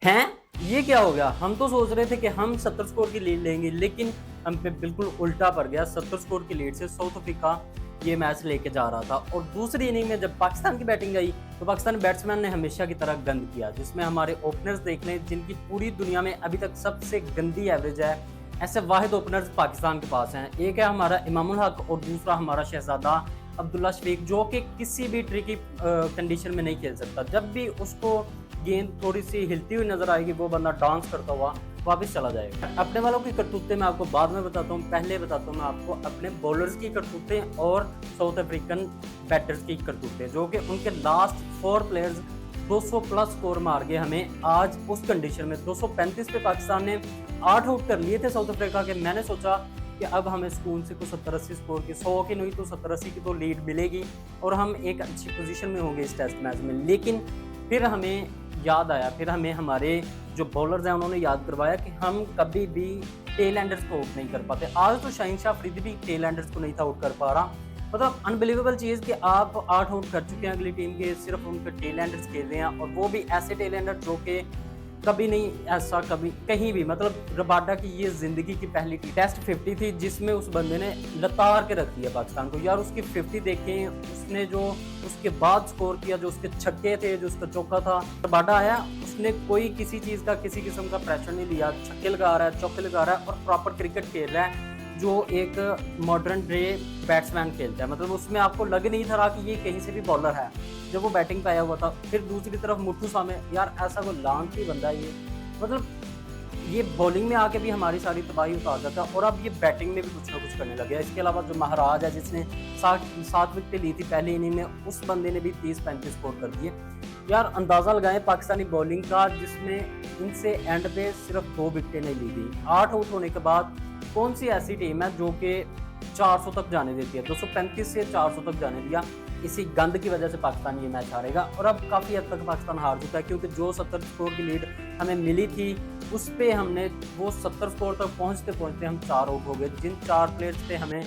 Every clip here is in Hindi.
हैं? ये क्या हो गया? हम तो सोच रहे थे कि हम 70 स्कोर की लीड लेंगे, लेकिन हम पे बिल्कुल उल्टा पड़ गया। 70 स्कोर की लीड से साउथ अफ्रीका ये मैच लेके जा रहा था और दूसरी इनिंग में जब पाकिस्तान की बैटिंग आई, तो पाकिस्तानी बैट्समैन ने हमेशा की तरह गंद किया, जिसमें हमारे ओपनर्स देख लें, जिनकी पूरी दुनिया में अभी तक सबसे गंदी एवरेज है। ऐसे वाहिद ओपनर्स पाकिस्तान के पास हैं। एक है हमारा इमामुल हक और दूसरा हमारा शहजादा अब्दुल्ला शफीक, जो कि किसी भी ट्रिकी कंडीशन में नहीं खेल सकता। जब भी उसको गेंद थोड़ी सी हिलती हुई नजर आएगी, वो बंदा डांस करता हुआ वापस चला जाएगा। अपने वालों की करतूतें मैं आपको बाद में बताता हूँ, पहले बताता हूँ मैं आपको अपने बॉलर्स की करतूतें और साउथ अफ्रीकन बैटर्स की करतूतें, जो कि उनके लास्ट 4 प्लेयर्स 200 प्लस स्कोर मार गए हमें आज उस कंडीशन में। 235 पे पाकिस्तान ने 8 आउट कर लिए थे साउथ अफ्रीका के। मैंने सोचा कि अब हमें सुकून से कुछ 70-80 स्कोर की, 100 की नहीं तो 70-80 की तो लीड मिलेगी और हम एक अच्छी पोजीशन में होंगे इस टेस्ट मैच में। लेकिन फिर हमें याद आया, फिर हमें हमारे जो बॉलर्स हैं उन्होंने याद करवाया कि हम कभी भी टेल एंडर्स को आउट नहीं कर पाते। आज तो शाहीन शाह अफरीदी भी टेल एंडर्स को नहीं था आउट कर पा रहा। मतलब अनबिलीवेबल चीज़ कि आप 8 आउट कर चुके हैं अगली टीम के, सिर्फ उनके टेल एंडर्स खेल रहे हैं और वो भी ऐसे टेल एंडर जो कि कभी नहीं ऐसा कभी कहीं भी, मतलब रबाडा की ये जिंदगी की पहली टेस्ट 50 थी जिसमें उस बंदे ने लतार के रख दिया पाकिस्तान को। यार उसकी 50 देखें, उसने जो उसके बाद स्कोर किया, जो उसके छक्के थे, जो उसका चौका था। रबाडा आया, उसने कोई किसी चीज़ का किसी किस्म का प्रेशर नहीं लिया, छक्के लगा रहा है, चौके लगा रहा है और प्रॉपर क्रिकेट खेल रहा है जो एक मॉडर्न डे बैट्समैन खेलता है। मतलब उसमें आपको लग नहीं था कि ये कहीं से भी बॉलर है जब वो बैटिंग पे आया हुआ था। फिर दूसरी तरफ मुट्ठू सामे, यार ऐसा कोई लानती बंदा है ये, मतलब ये बॉलिंग में आके भी हमारी सारी तबाही उतार जाता है और अब ये बैटिंग में भी कुछ ना कुछ करने लगे। इसके अलावा जो महाराज है जिसने 7 विकेटें ली थी पहली इनिंग में, उस बंदे ने भी 30-35 स्कोर कर दिए। यार अंदाजा लगाएं पाकिस्तानी बॉलिंग का, जिसमें इनसे एंड पे सिर्फ 2 विकेटें नहीं ली गई। 8 आउट होने के बाद कौन सी ऐसी टीम है जो कि 400 तक जाने देती है? 235 से 400 तक जाने दिया। इसी गंद की वजह से पाकिस्तान ये मैच हारेगा और अब काफ़ी हद तक पाकिस्तान हार चुका है, क्योंकि जो 70 स्कोर की लीड हमें मिली थी उस पे हमने वो 70 स्कोर तक पहुंचते पहुंचते हम 4 आउट हो गए। जिन 4 प्लेयर्स पे हमें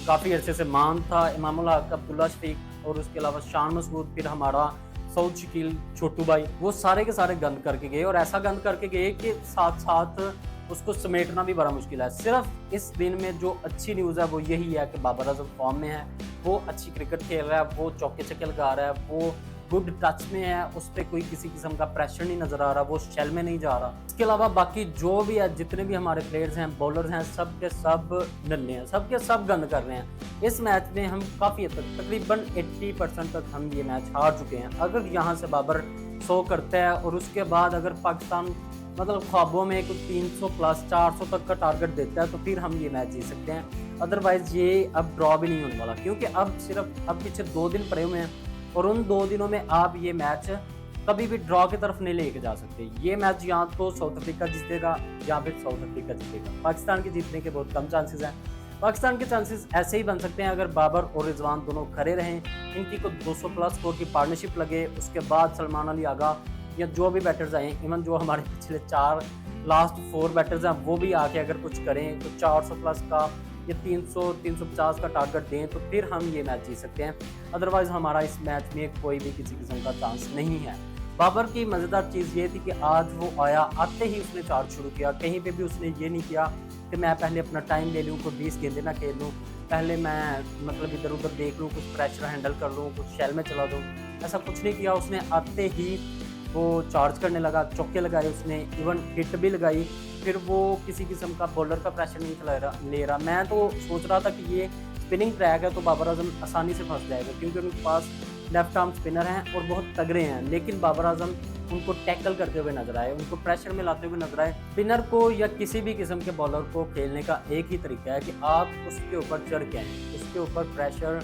काफ़ी अरसे से मान था, इमामुल हक, अब्दुल्ला शफीक और उसके अलावा शान मसूद, फिर हमारा सऊद शकील, छोटू भाई, वो सारे के सारे गंद करके गए और ऐसा गंद करके गए कि साथ साथ उसको समेटना भी बड़ा मुश्किल है। सिर्फ इस दिन में जो अच्छी न्यूज़ है वो यही है कि बाबर आजम फॉर्म में है, वो अच्छी क्रिकेट खेल रहा है, वो चौके छक्के लगा रहा है, वो गुड टच में है, उस पर कोई किसी किस्म का प्रेशर नहीं नजर आ रहा, वो शेल में नहीं जा रहा। इसके अलावा बाकी जो भी है, जितने भी हमारे प्लेयर्स हैं, बॉलर्स हैं, सब के सब नन्हे हैं, सब के सब गंद कर रहे हैं। इस मैच में हम काफ़ी हद तक तकरीबन 80% तक हम ये मैच हार चुके हैं। अगर यहाँ से बाबर 100 करता है और उसके बाद अगर पाकिस्तान मतलब ख्वाबों में कुछ 300 प्लस 400 तक का टारगेट देता है तो फिर हम ये मैच जीत सकते हैं। अदरवाइज ये अब ड्रॉ भी नहीं होने वाला, क्योंकि अब सिर्फ अब पीछे 2 दिन पड़े हुए हैं और उन 2 दिनों में आप ये मैच कभी भी ड्रॉ की तरफ नहीं लेके जा सकते। ये मैच या तो साउथ अफ्रीका जीतेगा या फिर साउथ अफ्रीका जीतेगा। पाकिस्तान के जीतने के बहुत कम चांसेस हैं। पाकिस्तान के चांसेस ऐसे ही बन सकते हैं अगर बाबर और रिजवान दोनों खड़े रहें, इनकी को 200 प्लस स्कोर की पार्टनरशिप लगे, उसके बाद सलमान अली आगा या जो भी बैटर्स आए, इवन जो हमारे पिछले 4 लास्ट 4 बैटर्स हैं वो भी आके अगर कुछ करें तो 400 प्लस का या 300-350 का टारगेट दें तो फिर हम ये मैच जीत सकते हैं। अदरवाइज हमारा इस मैच में कोई भी किसी किस्म का चांस नहीं है। बाबर की मज़ेदार चीज़ ये थी कि आज वो आया, आते ही उसने चार्ज शुरू किया। कहीं पे भी उसने ये नहीं किया कि मैं पहले अपना टाइम ले लूँ, कोई 20 गेंदें ना खेल लूँ, पहले मैं मतलब इधर उधर देख लूँ, कुछ प्रेशर हैंडल कर लूँ, कुछ शेल में चला दूँ। ऐसा कुछ नहीं किया उसने। आते ही वो चार्ज करने लगा, चौके लगाए उसने, इवन हिट भी लगाई। फिर वो किसी किस्म का बॉलर का प्रेशर नहीं ले रहा। मैं तो सोच रहा था कि ये स्पिनिंग ट्रैक है तो बाबर आजम आसानी से फंस जाएगा, क्योंकि उनके पास लेफ्ट आर्म स्पिनर हैं और बहुत तगड़े हैं। लेकिन बाबर आजम उनको टैकल करते हुए नजर आए, उनको प्रेशर में लाते हुए नजर आए। स्पिनर को या किसी भी किस्म के बॉलर को खेलने का एक ही तरीका है कि आप उसके ऊपर चढ़ के आएँ, उसके ऊपर प्रेशर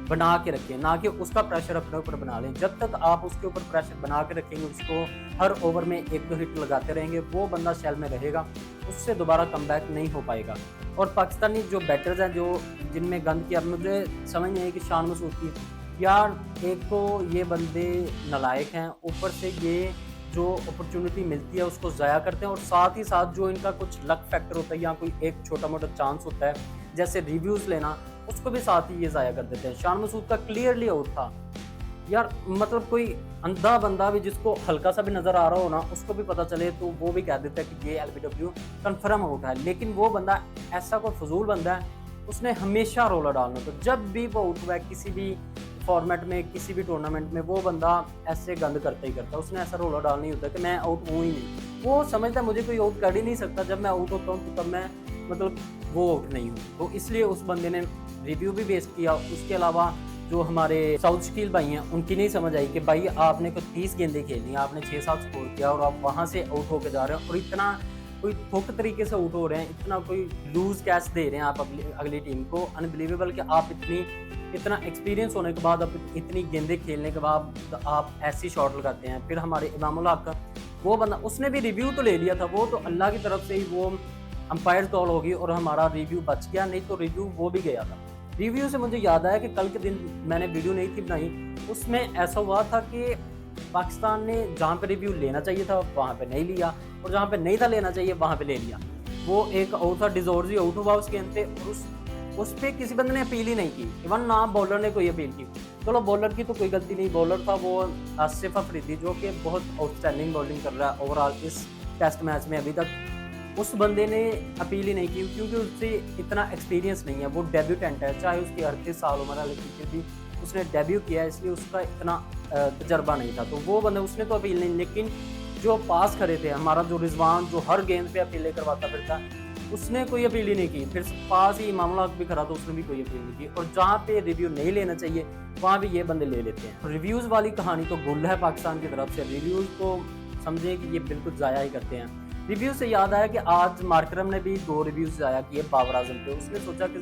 बना के रखें, ना कि उसका प्रेशर अपने ऊपर बना लें। जब तक आप उसके ऊपर प्रेशर बना के रखेंगे, उसको हर ओवर में 1-2 हिट लगाते रहेंगे, वो बंदा शेल में रहेगा, उससे दोबारा कमबैक नहीं हो पाएगा। और पाकिस्तानी जो बैटर्स हैं जो जिनमें गंद किया, मुझे समझ नहीं आई कि शान मसूद की, यार एक तो ये बंदे नालायक हैं, ऊपर से ये जो अपॉर्चुनिटी मिलती है उसको ज़ाया करते हैं और साथ ही साथ जो इनका कुछ लक फैक्टर होता है या कोई एक छोटा मोटा चांस होता है जैसे रिव्यूज़ लेना, उसको भी साथ ही ये ज़ाया कर देते हैं। शान मसूद का क्लियरली आउट था, यार मतलब कोई अंधा बंदा भी जिसको हल्का सा भी नज़र आ रहा हो ना, उसको भी पता चले तो वो भी कह देता है कि ये एलबीडब्ल्यू कन्फर्म आउट है। लेकिन वो बंदा ऐसा कोई फ़ुज़ूल बंदा है, उसने हमेशा रोला डालना, तो जब भी वो आउट हुआ है किसी भी फॉर्मेट में, किसी भी टूर्नामेंट में, वो बंदा ऐसे गंद करता ही करता है। उसने ऐसा रोला डाल नहीं होता कि मैं आउट हूँ ही नहीं। वो समझता है मुझे कोई आउट कर ही नहीं सकता, जब मैं आउट होता हूँ तो तब मैं मतलब वो आउट नहीं हूँ। तो इसलिए उस बंदे ने रिव्यू भी वेस्ट किया। उसके अलावा जो हमारे साउथ शकील भाई हैं, उनकी नहीं समझ आई कि भाई आपने कोई 30 गेंदें खेली, आपने 6-7 स्कोर किया और आप वहाँ से आउट होके जा रहे हो और इतना कोई थोक तरीके से आउट हो रहे हैं, इतना कोई लूज़ कैच दे रहे हैं आप अगली टीम को। अनबिलीवेबल कि आप इतना एक्सपीरियंस होने के बाद, अब इतनी गेंदें खेलने के बाद आप ऐसी शॉट लगाते हैं। फिर हमारे इमामुल हक, वो बंदा उसने भी रिव्यू तो ले लिया था, वो तो अल्लाह की तरफ से ही वो अंपायर कॉल होगी और हमारा रिव्यू बच गया, नहीं तो रिव्यू वो भी गया था। रिव्यू से मुझे याद आया कि कल के दिन मैंने वीडियो नहीं थी बनाई, उसमें ऐसा हुआ था कि पाकिस्तान ने जहाँ पे रिव्यू लेना चाहिए था वहाँ पे नहीं लिया और जहाँ पे नहीं था लेना चाहिए वहाँ पे ले लिया। वो एक आउट था, डिजोर्जी आउट हुआ उस गेंद पे और उस पे किसी बंदे ने अपील ही नहीं की, इवन ना बॉलर ने कोई अपील की। चलो बॉलर की तो कोई गलती नहीं, बॉलर था वो आसिफ अफरीदी जो कि बहुत आउटस्टैंडिंग बॉलिंग कर रहा है ओवरऑल इस टेस्ट मैच में अभी तक। उस बंदे ने अपील ही नहीं की क्योंकि उससे इतना एक्सपीरियंस नहीं है, वो डेब्यूटेंट है, चाहे उसकी 38 साल उम्र है, लेकिन फिर भी उसने डेब्यू किया है, इसलिए उसका इतना तजर्बा नहीं था। तो वो बंदे उसने तो अपील नहीं, लेकिन जो पास खड़े थे हमारा जो रिजवान, जो हर गेंद पे अपीलें करवाता फिरता, उसने कोई अपील ही नहीं की। फिर पास ही मामला भी खड़ा तो उसने भी कोई अपील नहीं की। और जहाँ पे रिव्यू नहीं लेना चाहिए वहाँ भी ये बंदे ले लेते हैं। रिव्यूज़ वाली कहानी तो गुल है पाकिस्तान की तरफ से, रिव्यूज़ को समझें कि ये बिल्कुल ज़ाया ही करते हैं। रिव्यू से याद आया कि आज मार्करम ने भी 2 रिव्यूज़ ज़ाया किए बाबर आजम पे। उसने सोचा कि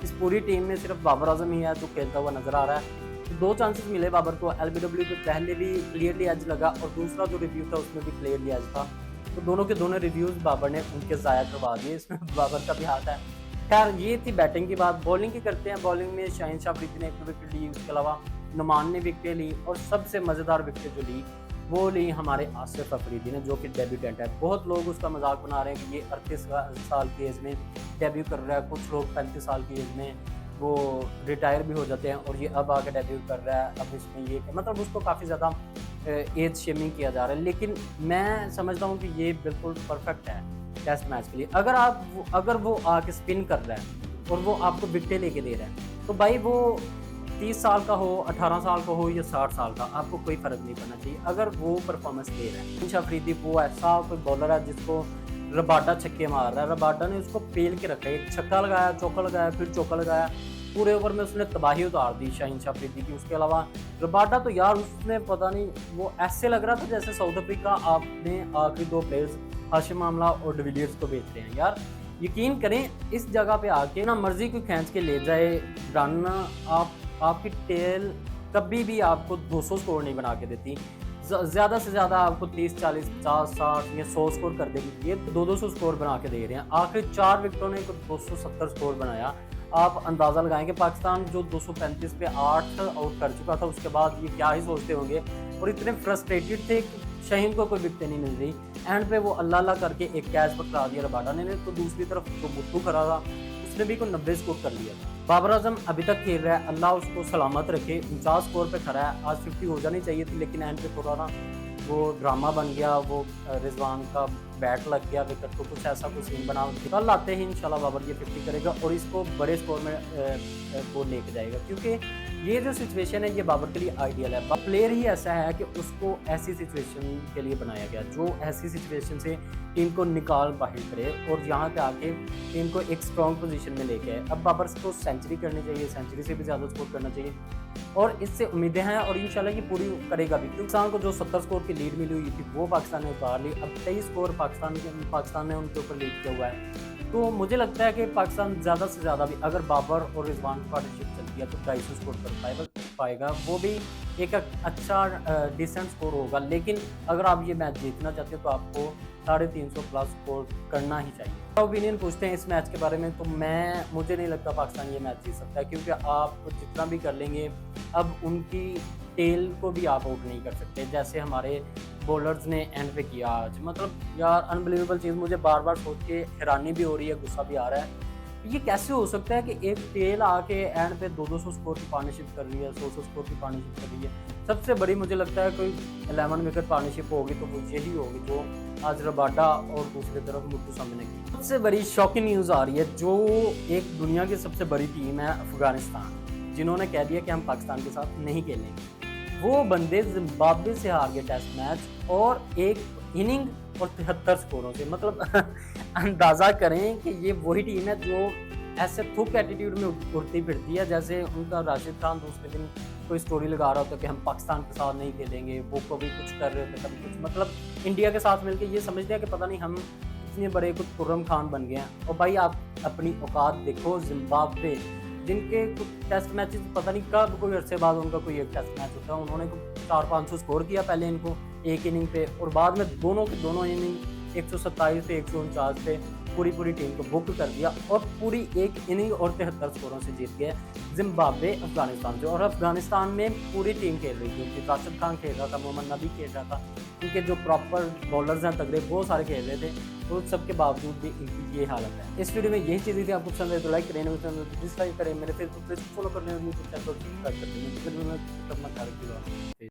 इस पूरी टीम में सिर्फ बाबर आजम ही है जो खेलता हुआ नज़र आ रहा है। तो 2 चांसेस मिले बाबर को, एलबीडब्ल्यू पे पहले भी क्लियरली एज लगा और दूसरा जो रिव्यू था उसमें भी क्लियरली एज था। तो दोनों के दोनों रिव्यूज़ बाबर ने उनके ज़ाया करवा दिए, इसमें बाबर का भी हाथ है। खैर ये थी बैटिंग की बात। बॉलिंग की करते हैं। बॉलिंग में शाहीन शाह अफरीदी ने 1 विकेट ली, उसके अलावा नुमान ने विकेटें ली और सबसे मज़ेदार विकेट जो ली वो ली हमारे आसिफ अफरीदी ने, जो कि डेब्यूटेंट है। बहुत लोग उसका मजाक बना रहे हैं कि ये 38 साल की एज में डेब्यू कर रहा है, कुछ लोग 35 साल की एज में वो रिटायर भी हो जाते हैं और ये अब आके डेब्यू कर रहा है। अब इसमें ये मतलब उसको काफ़ी ज़्यादा एज शेमिंग किया जा रहा है, लेकिन मैं समझता हूँ कि ये बिल्कुल परफेक्ट है टेस्ट मैच के लिए। अगर वो आके स्पिन कर रहा है और वो आपको विकेटें लेके दे रहा है, तो भाई वो 30 साल का हो, 18 साल का हो या 60 साल का, आपको कोई फ़र्क नहीं पड़ना चाहिए अगर वो परफॉर्मेंस दे रहा है। शाहीन शाह अफरीदी वो ऐसा कोई बॉलर है जिसको रबाडा छक्के मार रहा है, रबाडा ने उसको पेल के रखा है, एक छक्का लगाया, चौका लगाया, फिर चौका लगाया, पूरे ओवर में उसने तबाही उतार दी शाहीन शाह अफरीदी की। उसके अलावा रबाडा तो यार उसने पता नहीं, वो ऐसे लग रहा था जैसे साउथ अफ्रीका आपने आखिरी 2 प्लेयर्स हाशिम आमला और डिविलियर्स को बेचते हैं। यार यकीन करें इस जगह पे आके ना मर्जी कोई खींच के ले जाए रन, आपकी टेल कभी भी आपको 200 स्कोर नहीं बना के देती। ज़्यादा से ज़्यादा आपको 30, 40, 50, 60 या 100 स्कोर कर देगी। ये 200 स्कोर बना के दे रहे हैं। आखिरी 4 विकेटों ने 270 स्कोर बनाया। आप अंदाज़ा लगाएं कि पाकिस्तान जो 235 पे 8 आउट कर चुका था, उसके बाद ये क्या ही सोचते होंगे और इतने फ्रस्ट्रेटेड थे कि शाहीन को कोई विकेटें नहीं मिल रही। एंड पे वो अल्लाह अल्लाह करके एक कैच पकड़ा दिया रबाडा ने, तो दूसरी तरफ जो मुत्तू खड़ा था उसने भी कोई 90 स्कोर कर लिया था। बाबर आजम अभी तक खेल रहा है, अल्लाह उसको सलामत रखे, 49 स्कोर पे खड़ा है। आज 50 हो जानी चाहिए थी, लेकिन एंड पे थोड़ा ना वो ड्रामा बन गया, वो रिजवान का बैट लग गया विकेट को, कुछ ऐसा कुछ सीन बना। कल आते ही इंशाल्लाह बाबर ये 50 करेगा और इसको बड़े स्कोर में वो लेके जाएगा, क्योंकि ये जो सिचुएशन है ये बाबर के लिए आइडियल है। प्लेयर ही ऐसा है कि उसको ऐसी सिचुएशन के लिए बनाया गया, जो ऐसी सिचुएशन से टीम को निकाल बाहर करे और यहाँ पे आके टीम को एक स्ट्रॉन्ग पोजीशन में लेके आए। अब बाबर को सेंचुरी करनी चाहिए, सेंचुरी से भी ज़्यादा स्कोर करना चाहिए और इससे उम्मीदें हैं और इंशाल्लाह ये पूरी करेगा भी। पाकिस्तान को जो 70 स्कोर की लीड मिली हुई थी वो पाकिस्तान ने उतार ली। अब 23 स्कोर पाकिस्तान ने उनके ऊपर लीड किया हुआ है। तो मुझे लगता है कि पाकिस्तान ज़्यादा से ज़्यादा भी अगर बाबर और रिजवान की पार्टनरशिप चलती है तो 250 स्कोर कर पाएगा, वो भी एक अच्छा डिसेंट स्कोर होगा। लेकिन अगर आप ये मैच जीतना चाहते हो तो आपको 350 प्लस स्कोर करना ही चाहिए। ओपिनियन पूछते हैं इस मैच के बारे में, तो मुझे नहीं लगता पाकिस्तान ये मैच जीत सकता है, क्योंकि आप जितना भी कर लेंगे अब उनकी टेल को भी आप आउट नहीं कर सकते, जैसे हमारे बॉलर्स ने एंड पे किया आज। मतलब यार अनबिलीवेबल चीज़, मुझे बार बार सोच के हैरानी भी हो रही है, गुस्सा भी आ रहा है ये कैसे हो सकता है कि एक टेल आके एंड पे 200 स्कोर की पार्टनरशिप कर रही है, 100 स्कोर की पार्टनरशिप कर रही है। सबसे बड़ी मुझे लगता है कोई 11 मेकर पार्टनरशिप होगी तो वो यही होगी जो आज रबाडा और दूसरी तरफ मुत्तुसम ने की। सबसे बड़ी शॉकिंग न्यूज़ आ रही है, जो एक दुनिया की सबसे बड़ी टीम है अफगानिस्तान, जिन्होंने कह दिया कि हम पाकिस्तान के साथ नहीं खेलेंगे। वो बंदे जिम्बाब्वे से हार गए टेस्ट मैच और एक इनिंग और 73 स्कोरों से। मतलब अंदाज़ा करें कि ये वही टीम है जो ऐसे थुक एटीट्यूड में उड़ती फिरती है, जैसे उनका राशिद खान दूसरे दिन कोई स्टोरी लगा रहा होता कि हम पाकिस्तान के साथ नहीं खेलेंगे, वो कभी कुछ कर रहे थे कभी कुछ, मतलब इंडिया के साथ मिलके ये समझते हैं कि पता नहीं हम इतने बड़े कुछ खुर्रम खान बन गए हैं। और भाई आप अपनी औकात देखो। जिम्बाब्वे जिनके कुछ टेस्ट मैचेस पता नहीं कब कोई अरसे बाद उनका कोई एक टेस्ट मैच होता है, उन्होंने 400-500 स्कोर किया पहले इनको एक इनिंग पे, और बाद में दोनों की दोनों इनिंग 127 से 149 पे पूरी टीम को बुक कर दिया और पूरी एक इनिंग और 73 स्कोरों से जीत गए जिम्बाब्वे अफगानिस्तान से। और अफगानिस्तान में पूरी टीम खेल रही थी, उनकी राशिद खान खेल रहा था, मोहम्मद नबी खेल रहा था, उनके जो प्रॉपर बॉलर्स हैं तगड़े वो सारे खेल रहे थे, तो सबके बावजूद भी इनकी ये हालत है। इस वीडियो में यही चीज़ें थी, आपको पसंद है तो लाइक करें, डिसलाइक करें, मेरे फेसबुक पेज को फॉलो कर लें, यूट्यूब चैनल को सब्सक्राइब कर दें।